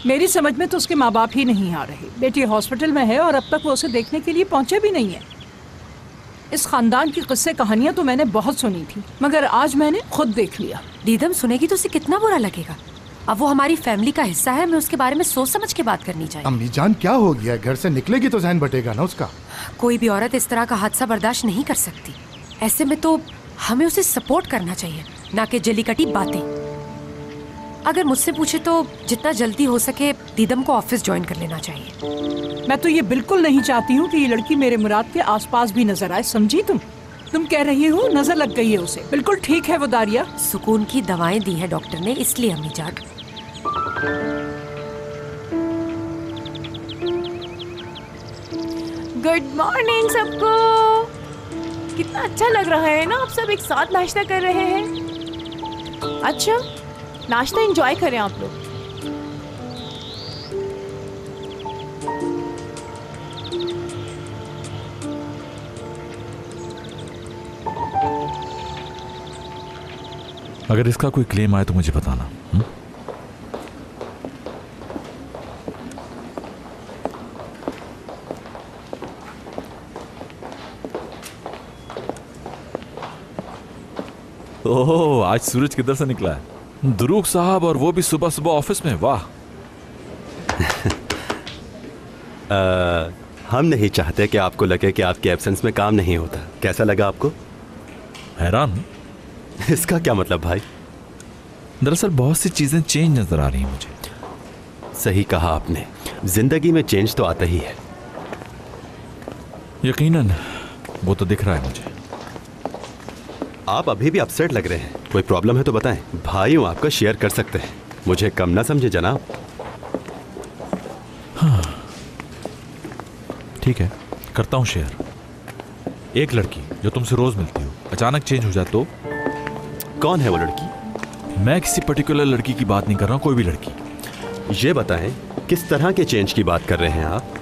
मेरी समझ में तो उसके माँ बाप ही नहीं आ रहे। बेटी हॉस्पिटल में है और अब तक वो उसे देखने के लिए पहुंचे भी नहीं है। इस खानदान की किस्से कहानियां तो मैंने बहुत सुनी थी, मगर आज मैंने खुद देख लिया। दीदम सुनेगी तो उसे कितना बुरा लगेगा। अब वो हमारी फैमिली का हिस्सा है, हमें उसके बारे में सोच समझ के बात करनी चाहिए। अम्मी जान क्या हो गया? घर से निकलेगी तो जहन बटेगा ना उसका। कोई भी औरत इस तरह का हादसा बर्दाश्त नहीं कर सकती। ऐसे में तो हमें उसे सपोर्ट करना चाहिए, ना कि जली कटी बातें। अगर मुझसे पूछे तो जितना जल्दी हो सके दीदम को ऑफिस ज्वाइन कर लेना चाहिए। मैं तो ये बिल्कुल नहीं चाहती हूँ कि ये लड़की मेरे मुराद के आसपास भी नजर आए, समझी तुम कह रही हो नजर लग गई है उसे। बिल्कुल ठीक है वो दारिया। सुकून की दवाएं दी हैं डॉक्टर ने, इसलिए अम्मी जान। गुड मॉर्निंग सबको। कितना अच्छा लग रहा है ना, आप सब एक साथ नाश्ता कर रहे हैं। अच्छा, नाश्ता एंजॉय करें आप लोग। अगर इसका कोई क्लेम आए तो मुझे बताना। ओह, आज सूरज किधर से निकला है? दुरूक साहब, और वो भी सुबह सुबह ऑफिस में। वाह। हम नहीं चाहते कि आपको लगे कि आपके एब्सेंस में काम नहीं होता। कैसा लगा आपको? हैरान हूं। इसका क्या मतलब भाई? दरअसल बहुत सी चीजें चेंज नजर आ रही हैं मुझे। सही कहा आपने, जिंदगी में चेंज तो आता ही है। यकीनन, वो तो दिख रहा है मुझे। आप अभी भी अपसेट लग रहे हैं। कोई प्रॉब्लम है तो बताएं, भाई हूं आपका, शेयर कर सकते हैं। मुझे कम ना समझे जनाब। हाँ, ठीक है, करता हूं शेयर। एक लड़की जो तुमसे रोज मिलती हो अचानक चेंज हो जाए तो? कौन है वो लड़की? मैं किसी पर्टिकुलर लड़की की बात नहीं कर रहा हूं, कोई भी लड़की। ये बताएं किस तरह के चेंज की बात कर रहे हैं आप?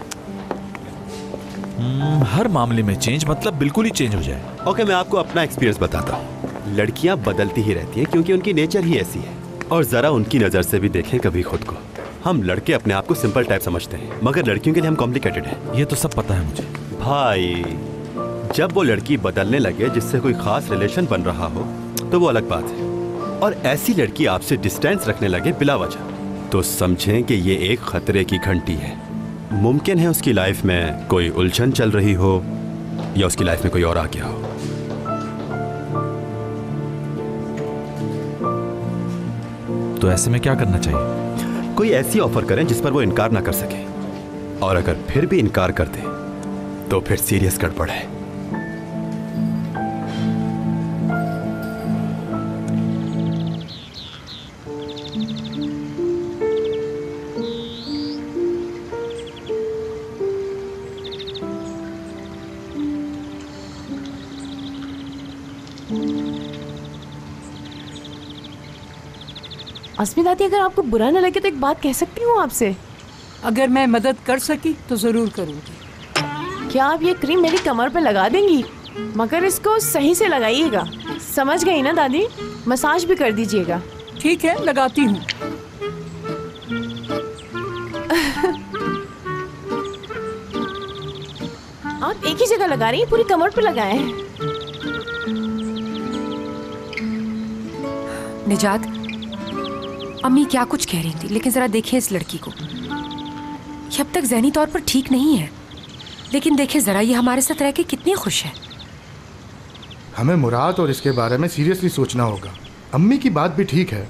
हर मामले में चेंज, मतलब बिल्कुल ही चेंज हो जाए। ओके, मैं आपको अपना एक्सपीरियंस बताता हूँ। लड़कियां बदलती ही रहती हैं क्योंकि उनकी नेचर ही ऐसी है। और जरा उनकी नजर से भी देखें कभी खुद को। हम लड़के अपने आप को सिंपल टाइप समझते हैं, मगर लड़कियों के लिए हम कॉम्प्लिकेटेड हैं। ये तो सब पता है मुझे भाई। जब वो लड़की बदलने लगे जिससे कोई खास रिलेशन बन रहा हो तो वो अलग बात है। और ऐसी लड़की आपसे डिस्टेंस रखने लगे बिला वजह, तो समझें कि ये एक खतरे की घंटी है। मुमकिन है उसकी लाइफ में कोई उलझन चल रही हो या उसकी लाइफ में कोई और आ गया हो। तो ऐसे में क्या करना चाहिए? कोई ऐसी ऑफर करें जिस पर वो इनकार ना कर सके, और अगर फिर भी इनकार कर दे तो फिर सीरियस गड़बड़ है। अस्मी दादी, अगर आपको बुरा न लगे तो एक बात कह सकती हूँ आपसे? अगर मैं मदद कर सकी तो जरूर करूंगी। क्या आप ये क्रीम मेरी कमर पे लगा देंगी? मगर इसको सही से लगाइएगा, समझ गई ना दादी? मसाज भी कर दीजिएगा। ठीक है, लगाती हूँ। आप एक ही जगह लगा रही हैं, पूरी कमर पे लगाए हैं। निजात, अम्मी क्या कुछ कह रही थी, लेकिन जरा देखिए इस लड़की को। ये अब तक ज़हनी तौर पर ठीक नहीं है, लेकिन देखिए जरा ये हमारे साथ रह के कितनी खुश है। हमें मुराद और इसके बारे में सीरियसली सोचना होगा। अम्मी की बात भी ठीक है,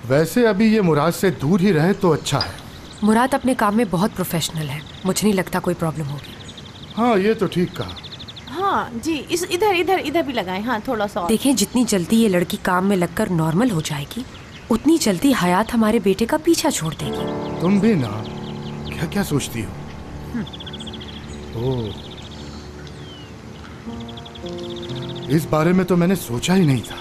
वैसे अभी ये मुराद से दूर ही रहे तो अच्छा है। मुराद अपने काम में बहुत प्रोफेशनल है, मुझे नहीं लगता कोई प्रॉब्लम होगी। हाँ, ये तो ठीक कहा। हाँ जी, इस इधर इधर इधर भी लगाएं। हाँ, थोड़ा सा और। देखिए, जितनी जल्दी ये लड़की काम में लगकर नॉर्मल हो जाएगी उतनी जल्दी हयात हमारे बेटे का पीछा छोड़ देगी। तुम भी ना क्या क्या सोचती हो। ओह, इस बारे में तो मैंने सोचा ही नहीं था।